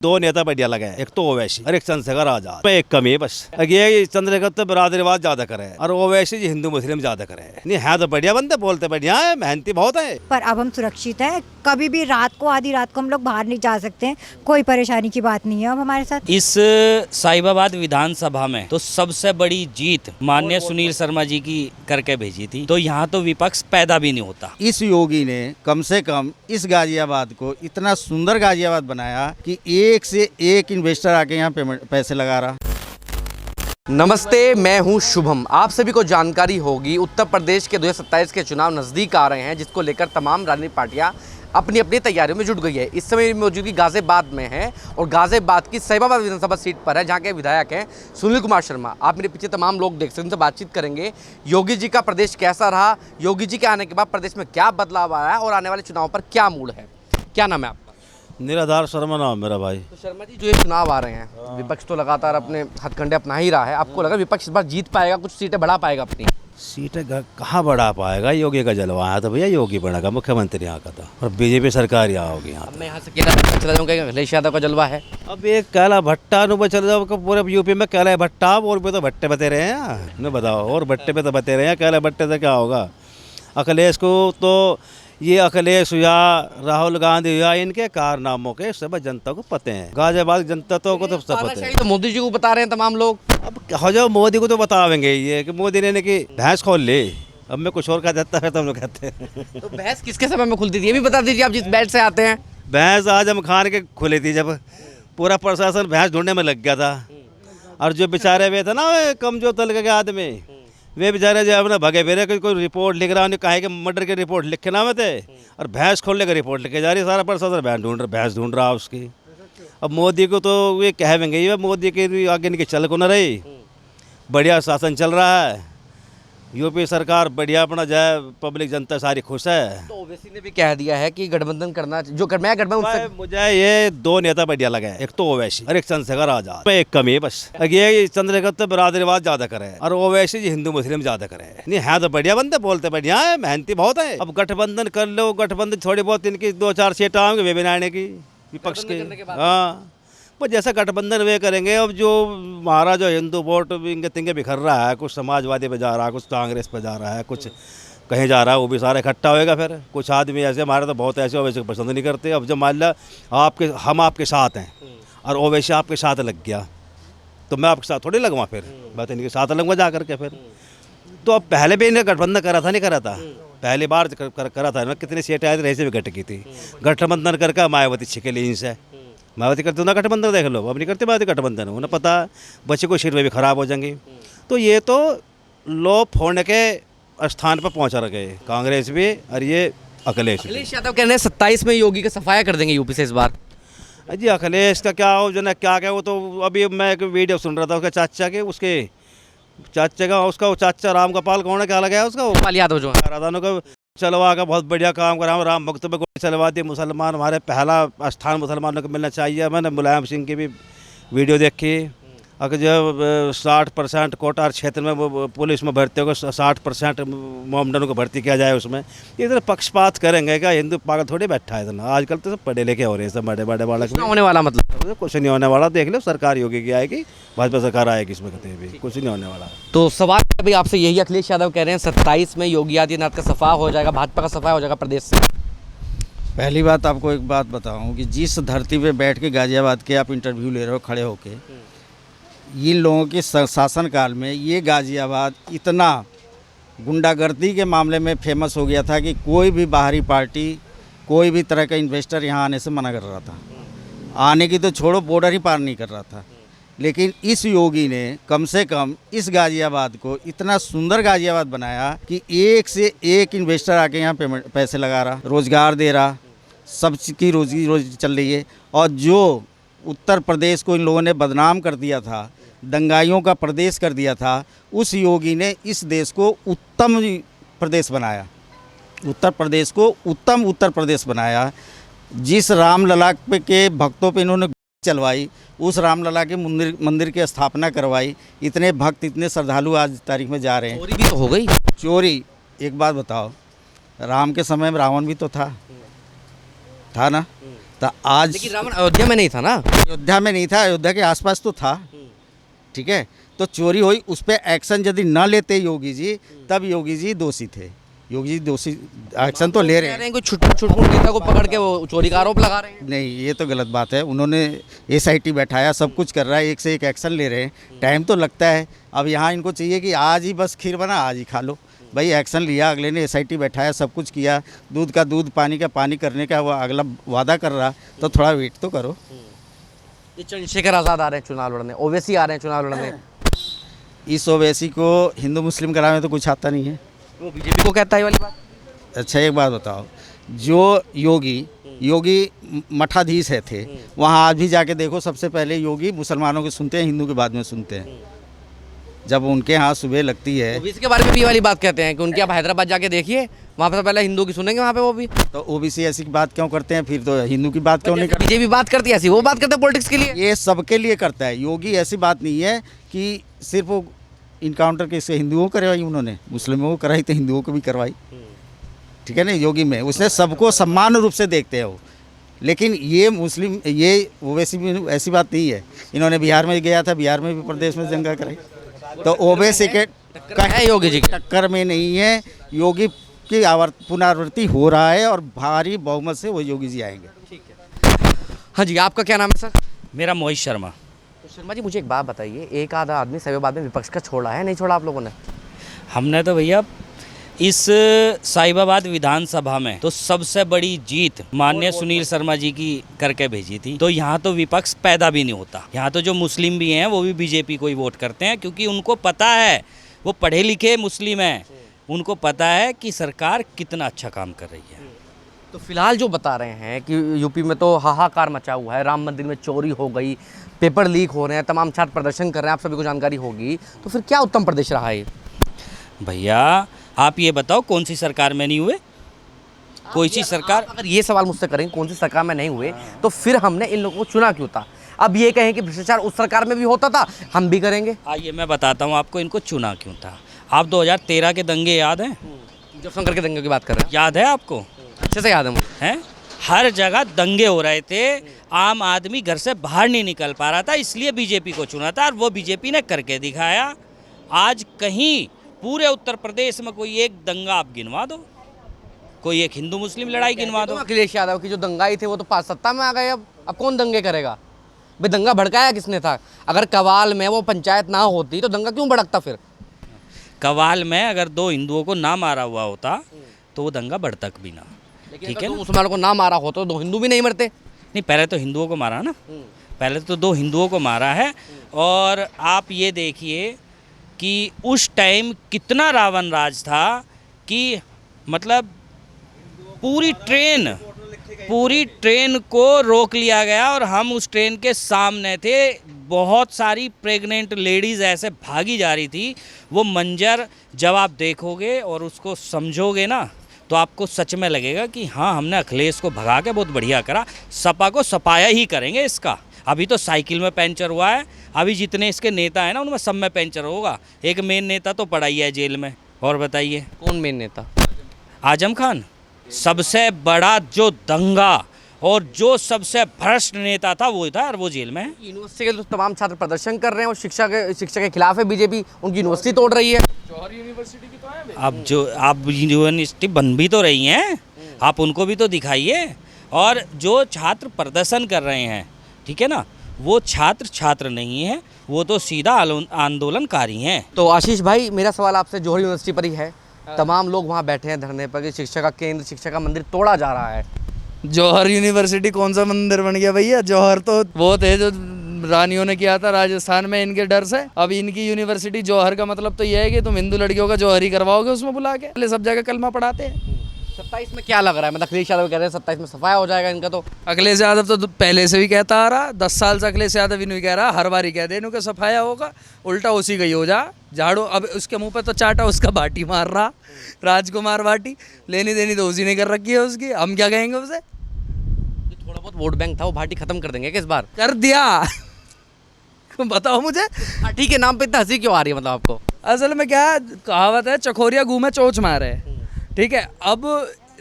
दो नेता बढ़िया लगे, एक तो ओवैसी और एक चंद्रशेखर आजाद। एक कमी है बस, ये चंद्रशेखर तो बिरादरीवाद ज्यादा करे और ओवैसी जी हिंदू मुस्लिम ज्यादा करे। नहीं है तो बढ़िया बंदे, बोलते बढ़िया है, मेहनती बहुत है। पर अब हम सुरक्षित हैं, कभी भी रात को आधी रात को हम लोग बाहर नहीं जा सकते हैं, कोई परेशानी की बात नहीं है अब हमारे साथ। इस साहिबाबाद विधानसभा में तो सबसे बड़ी जीत माननीय सुनील शर्मा जी की करके भेजी थी, तो यहाँ तो विपक्ष पैदा भी नहीं होता। इस योगी ने कम से कम इस गाजियाबाद को इतना सुंदर गाजियाबाद बनाया कि एक से एक इन्वेस्टर आके यहाँ पैसे लगा रहा। नमस्ते, मैं हूं शुभम। आप सभी को जानकारी होगी उत्तर प्रदेश के 2027 के चुनाव नज़दीक आ रहे हैं, जिसको लेकर तमाम राजनीतिक पार्टियां अपनी अपनी तैयारियों में जुट गई है। इस समय मौजूदगी गाजियाबाद में है और गाजियाबाद की साहिबाबाद विधानसभा सीट पर है, जहां के विधायक हैं सुनील कुमार शर्मा। आप मेरे पीछे तमाम लोग देख सकते हैं, उनसे बातचीत करेंगे। योगी जी का प्रदेश कैसा रहा, योगी जी के आने के बाद प्रदेश में क्या बदलाव आया और आने वाले चुनाव पर क्या मूड है। क्या नाम है आपका? निराधार शर्मा नाम मेरा भाई। तो शर्मा जी, जो ये चुनाव आ रहे हैं, विपक्ष तो लगातार अपने हथकंडे अपना ही रहा है। आपको लगा विपक्ष इस बार जीत पाएगा, कुछ सीटें बढ़ा पाएगा अपनी? सीटें कहाँ बढ़ा पाएगा, योगी का जलवा है तो भैया योगी बनेगा मुख्यमंत्री यहाँ का, तो और बीजेपी सरकार यहाँ होगी। यहाँ मैं यहाँ से चला जाऊँगा, अखिलेश यादव का जलवा है। अब एक कैला भट्टा नु चल जाओ, पूरे यूपी में कैला भट्टा और भी तो भट्टे बते रहे हैं न, बताओ। और भट्टे पे तो बते रहे हैं, कैला भट्टे से क्या होगा। अखिलेश को तो ये अखिलेश या राहुल गांधी या इनके कारनामों के सब जनता को पते हैं। गाजियाबाद जनता को तो सब पता है। तो मोदी जी को बता रहे हैं तमाम लोग। अब हो जाओ, मोदी को तो बतावेंगे ये कि मोदी ने कि भैंस खोल ले। अब मैं कुछ और कह देता है तो हम लोग कहते हैं। तो भैंस किसके समय में खुलती थी ये भी बता दीजिए, आप जिस बेल्ट से आते हैं। भैंस आजम खान के खुली थी, जब पूरा प्रशासन भैंस ढूंढने में लग गया था। और जो बेचारे वे थे ना, कमजोर तबके के आदमी, वे बेचारे जो अपने भगे फिरे, कोई रिपोर्ट लिख रहा, उन्हें कहे कि मर्डर की रिपोर्ट लिखे ना में थे, और भैंस खोलने का रिपोर्ट लिखे जा रही। सारा प्रशासन भैंस ढूंढ रहा उसकी। अब मोदी को तो ये कहेंगे, ये मोदी के आगे इनकी चल को न रही, बढ़िया शासन चल रहा है, यूपी सरकार बढ़िया, अपना जाए, पब्लिक जनता सारी खुश है। तो ओवैसी ने भी कह दिया है कि गठबंधन करना, जो मैं गठबंधन, मुझे ये दो नेता बढ़िया लगे, एक तो ओवैसी और एक चंद्रशेखर आजाद। एक कमी है बस, ये चंद्रशेखर तो बिरादरीवाद ज्यादा करे और ओवैसी जी हिंदू मुस्लिम ज्यादा करे। नहीं है तो बढ़िया बंदे, बोलते बढ़िया है, मेहनती बहुत है। अब गठबंधन कर लो, गठबंधन थोड़ी बहुत इनकी 2-4 सीट आएंगे वे बनाने की विपक्ष के। हाँ, पर जैसा गठबंधन वे करेंगे। अब जो हमारा जो हिंदू वोट इनके तिंगे बिखर रहा है, कुछ समाजवादी पे जा रहा है, कुछ कांग्रेस पे जा रहा है, कुछ कहीं जा रहा है, वो भी सारा इकट्ठा होएगा। फिर कुछ आदमी ऐसे, हमारे तो बहुत ऐसे ओवैसी पसंद नहीं करते। अब जब मान लिया हम आपके साथ हैं और ओवैसी आपके साथ लग गया, तो मैं आपके साथ थोड़ी लगवा, फिर बात इनके साथ लगवा जा करके। फिर तो अब पहले भी इन्हें गठबंधन करा था, नहीं करा था, पहली बार करा था। कितनी सीटें आई थी, ऐसे भी घट की थी। गठबंधन करके मायावती छिकेली इनसे, मायावती करते ना गठबंधन, देख लो। अब नहीं करते मायावती गठबंधन, उन्हें पता बच्चे को सीट में भी खराब हो जाएंगी। तो ये तो लो फोड़ने के स्थान पर पहुंचा रखे कांग्रेस भी और ये अखिलेश यादव कह रहे हैं 27 में योगी का सफाया कर देंगे यूपी से इस बार। जी अखिलेश का क्या हो, जो ना क्या क्या, वो तो अभी मैं एक वीडियो सुन रहा था उसके चाचा के, उसके चाचा का, उसका चाचा राम गोपाल कौन है, क्या लगा है उसका, गोपाल यादव जो राधानों का चलवा का बहुत बढ़िया काम करा। राम भक्त में गोली चलवा दी, मुसलमान हमारे पहला स्थान मुसलमानों को मिलना चाहिए। मैंने मुलायम सिंह की भी वीडियो देखी। अगर जब 60% कोटा क्षेत्र में वो पुलिस में भर्ती होगा, 60% मोमडनों को भर्ती किया जाए उसमें। ये इधर पक्षपात करेंगे क्या, हिंदू पागल थोड़ी बैठा है इतना। आजकल तो सब पढ़े लिखे हो रहे हैं, सब बड़े बड़े बालक होने वाला, मतलब कुछ नहीं होने वाला। देख लो, सरकार योगी की आएगी, भाजपा सरकार आएगी, इसमें कहते भी कुछ नहीं होने वाला। तो सवाल अभी आपसे यही, अखिलेश यादव कह रहे हैं 27 में योगी आदित्यनाथ का सफा हो जाएगा, भाजपा का सफा हो जाएगा प्रदेश से। पहली बात आपको एक बात बताऊं कि जिस धरती पे बैठ के गाजियाबाद के आप इंटरव्यू ले रहे हो खड़े होके, इन लोगों के शासनकाल में ये गाजियाबाद इतना गुंडागर्दी के मामले में फेमस हो गया था कि कोई भी बाहरी पार्टी, कोई भी तरह का इन्वेस्टर यहाँ आने से मना कर रहा था। आने की तो छोड़ो, बॉर्डर ही पार नहीं कर रहा था। लेकिन इस योगी ने कम से कम इस गाजियाबाद को इतना सुंदर गाजियाबाद बनाया कि एक से एक इन्वेस्टर आके यहाँ पैसे लगा रहा, रोज़गार दे रहा, सबकी रोजी चल रही है। और जो उत्तर प्रदेश को इन लोगों ने बदनाम कर दिया था, दंगाइयों का प्रदेश कर दिया था, उस योगी ने इस देश को उत्तम प्रदेश बनाया, उत्तर प्रदेश को उत्तम उत्तर प्रदेश बनाया। जिस रामलला के भक्तों पे इन्होंने चलवाई, उस रामलला के मंदिर की स्थापना करवाई। इतने भक्त, इतने श्रद्धालु आज तारीख में जा रहे हैं। चोरी भी तो हो गई। चोरी, एक बात बताओ, राम के समय में रावण भी तो था ना। तो आज लेकिन रावण अयोध्या में नहीं था ना। अयोध्या में नहीं था, अयोध्या के आसपास तो था, ठीक है। तो चोरी हुई, उस पर एक्शन यदि न लेते योगी जी, तब योगी जी दोषी थे। योगी जी दोषी, एक्शन तो ले रहे हैं। कोई छुटपुट नेता को पकड़ के वो चोरी का आरोप लगा रहे हैं। नहीं, ये तो गलत बात है। उन्होंने SIT बैठाया, सब कुछ कर रहा है, एक से एक एक्शन ले रहे हैं। टाइम तो लगता है। अब यहाँ इनको चाहिए कि आज ही बस खीर बना, आज ही खा लो। भाई एक्शन लिया, अगले ने SIT बैठाया, सब कुछ किया, दूध का दूध, पानी का पानी करने का वो अगला वादा कर रहा, तो थोड़ा वेट तो करो। ये चंद्रशेखर आज़ाद आ रहे हैं चुनाव लड़ने, ओवैसी आ रहे हैं चुनाव लड़ने। इस ओवैसी को हिंदू मुस्लिम कराने में तो कुछ आता नहीं है। वो बीजेपी को कहता है ये वाली बात। अच्छा एक बात बताओ, जो योगी मठाधीश है थे, वहाँ आज भी जाके देखो, सबसे पहले योगी मुसलमानों के सुनते हैं, हिंदू के बाद में सुनते हैं। जब उनके यहाँ सुबह लगती है, ओबीसी के बारे में भी ये वाली बात कहते हैं कि उनके आप हैदराबाद जाके देखिए, वहाँ पे पहले हिंदू की सुनेंगे वहाँ पे वो भी। तो OBC ऐसी बात क्यों करते हैं, फिर तो हिंदू की बात क्यों नहीं करते? बीजेपी बात करती है ऐसी, वो बात करते हैं पॉलिटिक्स के लिए। ये सबके लिए करता है। योगी ऐसी बात नहीं है कि सिर्फ वो इनकाउंटर किससे हिंदुओं को करवाई, उन्होंने मुस्लिमों को कराई तो हिंदुओं को भी करवाई, ठीक है ना। योगी में उसने सबको समान रूप से देखते हैं वो। लेकिन ये मुस्लिम, ये ओवैसी में ऐसी बात नहीं है। इन्होंने बिहार में गया था, बिहार में भी प्रदेश में दंगा कराई। तो ओवैसी के है योगी जी की टक्कर में नहीं है। योगी की पुनरावृत्ति हो रहा है और भारी बहुमत से वो योगी जी आएंगे। हाँ जी, आपका क्या नाम है सर? मेरा मोहित शर्मा। तो शर्मा जी मुझे एक बात बताइए, एक आधा आदमी साहिबाबाद में विपक्ष का छोड़ा है, नहीं छोड़ा आप लोगों ने? हमने तो भैया इस साहिबाबाद विधानसभा में तो सबसे बड़ी जीत माननीय सुनील शर्मा जी की करके भेजी थी। तो यहाँ तो विपक्ष पैदा भी नहीं होता। यहाँ तो जो मुस्लिम भी हैं वो भी बीजेपी को ही वोट करते हैं, क्योंकि उनको पता है, वो पढ़े लिखे मुस्लिम हैं, उनको पता है कि सरकार कितना अच्छा काम कर रही है। तो फिलहाल जो बता रहे हैं कि यूपी में तो हाहाकार मचा हुआ है, राम मंदिर में चोरी हो गई, पेपर लीक हो रहे हैं, तमाम छात्र प्रदर्शन कर रहे हैं, आप सभी को जानकारी होगी। तो फिर क्या उत्तम प्रदेश रहा है? भैया आप ये बताओ कौन सी सरकार में नहीं हुए? कोई सी सरकार, अगर ये सवाल मुझसे करें कौन सी सरकार में नहीं हुए, तो फिर हमने इन लोगों को चुना क्यों था? अब ये कहें कि भ्रष्टाचार उस सरकार में भी होता था, हम भी करेंगे। आइए मैं बताता हूँ आपको इनको चुना क्यों था। आप 2013 के दंगे याद हैं? जब शंकर के दंगे की बात कर रहे हैं, याद है आपको? अच्छे से याद है मुझे। हैं, हर जगह दंगे हो रहे थे, आम आदमी घर से बाहर नहीं निकल पा रहा था, इसलिए बीजेपी को चुना था और वो बीजेपी ने करके दिखाया। आज कहीं पूरे उत्तर प्रदेश में कोई एक दंगा आप गिनवा दो, कोई एक हिंदू मुस्लिम लड़ाई गिनवा दो। अखिलेश यादव की जो दंगाई थे वो तो पास सत्ता में आ गए। अब कौन दंगे करेगा भाई? दंगा भड़काया किसने था? अगर कवाल में वो पंचायत ना होती तो दंगा क्यों भड़कता? फिर कवाल में अगर 2 हिंदुओं को ना मारा हुआ होता तो वो दंगा बढ़ता भी ना, ठीक है ना। मुसलमानों को ना मारा होता तो 2 हिंदू भी नहीं मरते। नहीं, पहले तो हिंदुओं को मारा ना, पहले तो 2 हिंदुओं को मारा है। और आप ये देखिए कि उस टाइम कितना रावण राज था कि मतलब पूरी ट्रेन को रोक लिया गया और हम उस ट्रेन के सामने थे। बहुत सारी प्रेग्नेंट लेडीज़ ऐसे भागी जा रही थी। वो मंजर जब आप देखोगे और उसको समझोगे ना, तो आपको सच में लगेगा कि हाँ, हमने अखिलेश को भगा के बहुत बढ़िया करा, सपा को सपाया ही करेंगे इसका। अभी तो साइकिल में पंचर हुआ है, अभी जितने इसके नेता हैं ना उनमें सब में पंचर होगा। एक मेन नेता तो पड़ा ही है जेल में। और बताइए कौन मेन नेता? आजम खान। सबसे बड़ा जो दंगा और जो सबसे भ्रष्ट नेता था वो था और वो जेल में है। यूनिवर्सिटी के तो तमाम छात्र प्रदर्शन कर रहे हैं और शिक्षा के खिलाफ है बीजेपी, उनकी यूनिवर्सिटी तोड़ रही है। अब यूनिवर्सिटी बन भी तो रही हैं, आप उनको भी तो दिखाइए। और जो छात्र प्रदर्शन कर रहे हैं, ठीक है ना, वो छात्र नहीं है, वो तो सीधा आंदोलनकारी हैं। तो आशीष भाई, मेरा सवाल आपसे जौहर यूनिवर्सिटी पर ही है। तमाम लोग वहाँ बैठे हैं धरने पर कि शिक्षा का केंद्र, शिक्षा का मंदिर तोड़ा जा रहा है। जौहर यूनिवर्सिटी कौन सा मंदिर बन गया भैया? जौहर तो वो थे जो रानियों ने किया था राजस्थान में इनके डर से। अब इनकी यूनिवर्सिटी जौहर का मतलब तो यह है कि तुम हिंदू लड़कियों का जौहर ही करवाओगे उसमें बुला के। सब जगह कलमा पढ़ाते हैं। 27 में क्या लग रहा है? मतलब अखिलेश यादव कह रहे हैं 27 में सफाया हो जाएगा इनका। तो अखिलेश यादव तो पहले से भी कहता आ रहा, 10 साल से अखिलेश यादव इन्हें कह रहा, हर बार ही कह दे इन्हों का सफाया होगा, उल्टा उसी का ही हो जा झाड़ू। अब उसके मुंह पे तो चाटा उसका बाटी मार रहा, राजकुमार बाटी, लेनी देनी तो उसी ने कर रखी है उसकी। हम क्या कहेंगे उसे? थोड़ा बहुत वोट बैंक था वो भाटी खत्म कर देंगे किस बार? कर दिया। बताओ मुझे, भाटी के नाम पे इतना हंसी क्यों आ रही है? मतलब आपको असल में क्या कहावत है, चकोरिया घूमे चोच मारे, ठीक है। अब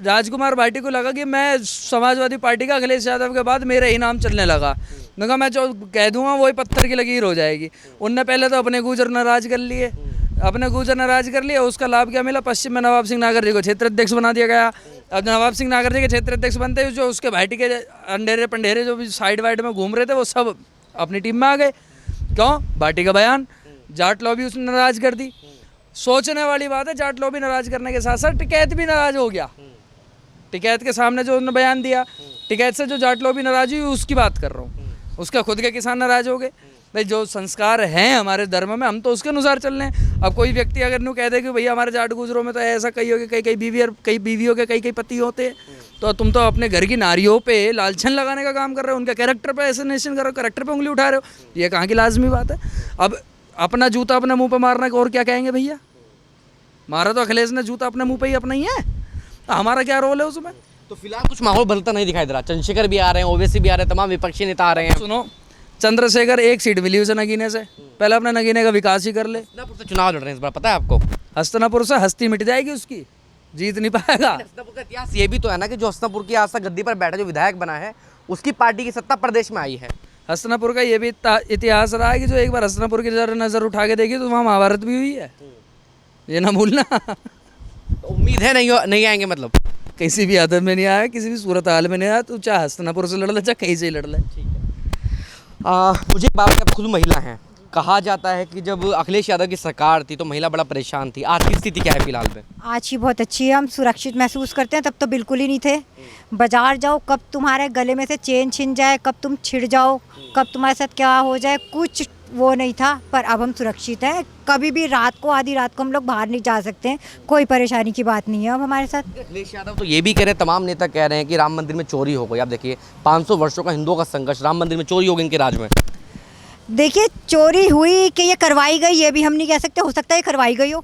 राजकुमार भाटी को लगा कि मैं समाजवादी पार्टी का अखिलेश यादव के बाद मेरा ही नाम चलने लगा। मैं कहा मैं जो कह दूंगा वही पत्थर की लकीर हो जाएगी। उनने पहले तो अपने गुजर नाराज कर लिए, उसका लाभ क्या मिला? पश्चिम में नवाब सिंह नागर जी को क्षेत्र अध्यक्ष बना दिया गया। अब नवाब सिंह नागर जी के क्षेत्र अध्यक्ष बनते हुए जो उसके भाटी के अंडेरे पंडेरे जो भी साइड वाइड में घूम रहे थे वो सब अपनी टीम में आ गए। क्यों? भाटी का बयान, जाट लॉबी उसने नाराज कर दी। सोचने वाली बात है, जाट लॉबी नाराज करने के साथ साथ टिकैत भी नाराज हो गया। टिकैत के सामने जो उन्होंने बयान दिया, टिकैत से जो जाट लॉबी नाराज हुई उसकी बात कर रहा हूँ। उसका खुद के किसान नाराज हो गए। भाई जो संस्कार हैं हमारे धर्म में हम तो उसके अनुसार चल रहे हैं। अब कोई व्यक्ति अगर यूँ कह दे कि भैया हमारे जाट गुजरों में तो ऐसा कई हो गया, कई बीवियों के कई पति होते हैं, तो तुम तो अपने घर की नारियों पे लालछन लगाने का काम कर रहे हो, उनके कैरेक्टर पे एसेसिनेशन कर रहे हो, कैरेक्टर पे उंगली उठा रहे हो। ये कहाँ की लाजमी बात है? अब अपना जूता अपने मुँह पर मारना और क्या कहेंगे भैया? मारा तो अखिलेश ने जूता अपने मुँह पर ही अपना ही है, तो हमारा क्या रोल है उसमें? तो फिलहाल कुछ माहौल बदलता नहीं दिखाई दे रहा। चंद्रशेखर भी आ रहे हैं, ओवैसी भी आ रहे हैं, तमाम विपक्षी नेता आ रहे हैं। सुनो, चंद्रशेखर एक सीट मिली उसे नगीने से, पहले अपने नगीने का विकास ही कर ले। हस्तिनापुर से चुनाव लड़ रहे हैं इस बार, पता है आपको? हस्तिनापुर से हस्ती मिट जाएगी उसकी, जीत नहीं पाएगा। हस्तिनापुर का इतिहास ये भी तो है ना कि जो हस्तिनापुर की आज तक गद्दी पर बैठा जो विधायक बना है उसकी पार्टी की सत्ता प्रदेश में आई है। हस्तिनापुर का ये भी इतिहास रहा है कि जो एक बार हस्तिनापुर की नज़र उठा के देखी तो वहाँ महाभारत भी हुई है, ये ना भूलना। तो उम्मीद है नहीं आएंगे, मतलब किसी भी हालत में नहीं आया, किसी भी सूरत हाल में नहीं आया, तो चाहे हस्तिनापुर से लड़ ले चाहे कहीं से ही लड़ ले। मुझे एक बात, आप खुद महिला हैं, कहा जाता है कि जब अखिलेश यादव की सरकार थी तो महिला बड़ा परेशान थी। आज की स्थिति क्या है फिलहाल में? आज ही बहुत अच्छी है, हम सुरक्षित महसूस करते हैं। तब तो बिल्कुल ही नहीं थे। बाजार जाओ, कब तुम्हारे गले में से चेन छिन जाए, कब तुम छिड़ जाओ, कब तुम्हारे साथ क्या हो जाए, कुछ वो नहीं था। पर अब हम सुरक्षित हैं। कभी भी रात को, आधी रात को हम लोग बाहर नहीं जा सकते हैं। कोई परेशानी की बात नहीं है अब हमारे साथ। अखिलेश यादव तो ये भी कह रहे हैं, तमाम नेता कह रहे हैं कि राम मंदिर में चोरी हो गई। आप देखिए 500 वर्षों का हिंदुओं का संघर्ष, राम मंदिर में चोरी हो गई इनके राज में। देखिए, चोरी हुई कि ये करवाई गई ये भी हम नहीं कह सकते। हो सकता है करवाई गई हो,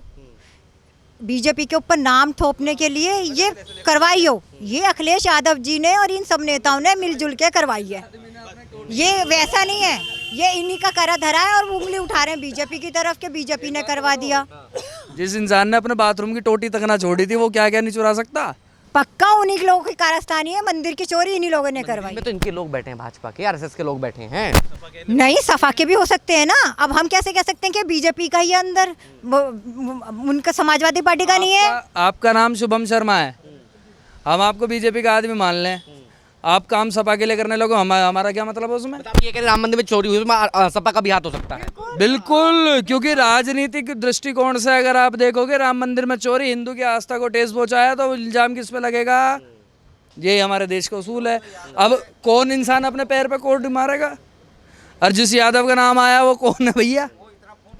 बीजेपी के ऊपर नाम थोपने के लिए ये करवाई हो। ये अखिलेश यादव जी ने और इन सब नेताओं ने मिलजुल के करवाई है। ये वैसा नहीं है, ये इन्हीं का करा धरा है और उंगली उठा रहे हैं बीजेपी की तरफ के बीजेपी ने करवा दिया। जिस इंसान ने अपने बाथरूम की टोटी तक ना छोड़ी थी वो क्या क्या नहीं चुरा सकता? पक्का उन्हीं लोगों की कारस्तानी है। मंदिर की चोरी इन्हीं लोगों ने करवाई। में तो इनके लोग बैठे हैं, भाजपा के, आरएसएस के लोग बैठे हैं। नहीं, सफा के भी हो सकते हैं ना। अब हम कैसे कह सकते हैं कि बीजेपी का ही अंदर, उनका समाजवादी पार्टी का नहीं है। आपका नाम शुभम शर्मा है, हम आपको बीजेपी का आदमी मान लें, आप काम सपा के लिए करने लगो, हमारा क्या मतलब है उसमें? ये कह रहे राम मंदिर में चोरी हुई, उसमें सपा का भी हाथ हो सकता है। बिल्कुल, क्योंकि राजनीतिक दृष्टिकोण से अगर आप देखोगे राम मंदिर में चोरी हिंदू की आस्था को ठेस पहुंचाया तो इल्जाम किस पे लगेगा? ये हमारे देश का उसूल है। अब कौन इंसान अपने पैर पे कोड मारेगा? और जिस यादव का नाम आया वो कौन है भैया?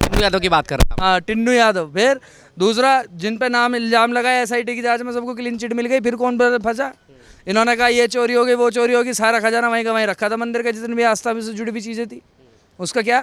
टिन्नू यादव की बात कर रहा हाँ, टिन्नू यादव। फिर दूसरा जिन पे नाम इल्जाम लगाया, SIT की जांच में सबको क्लीन चिट मिल गई, फिर कौन फंसा? इन्होंने कहा ये चोरी हो गई, वो चोरी होगी, सारा खजाना वहीं का वहीं रखा था मंदिर का, जितनी भी आस्था से जुड़ी हुई चीज़ें थी, उसका क्या?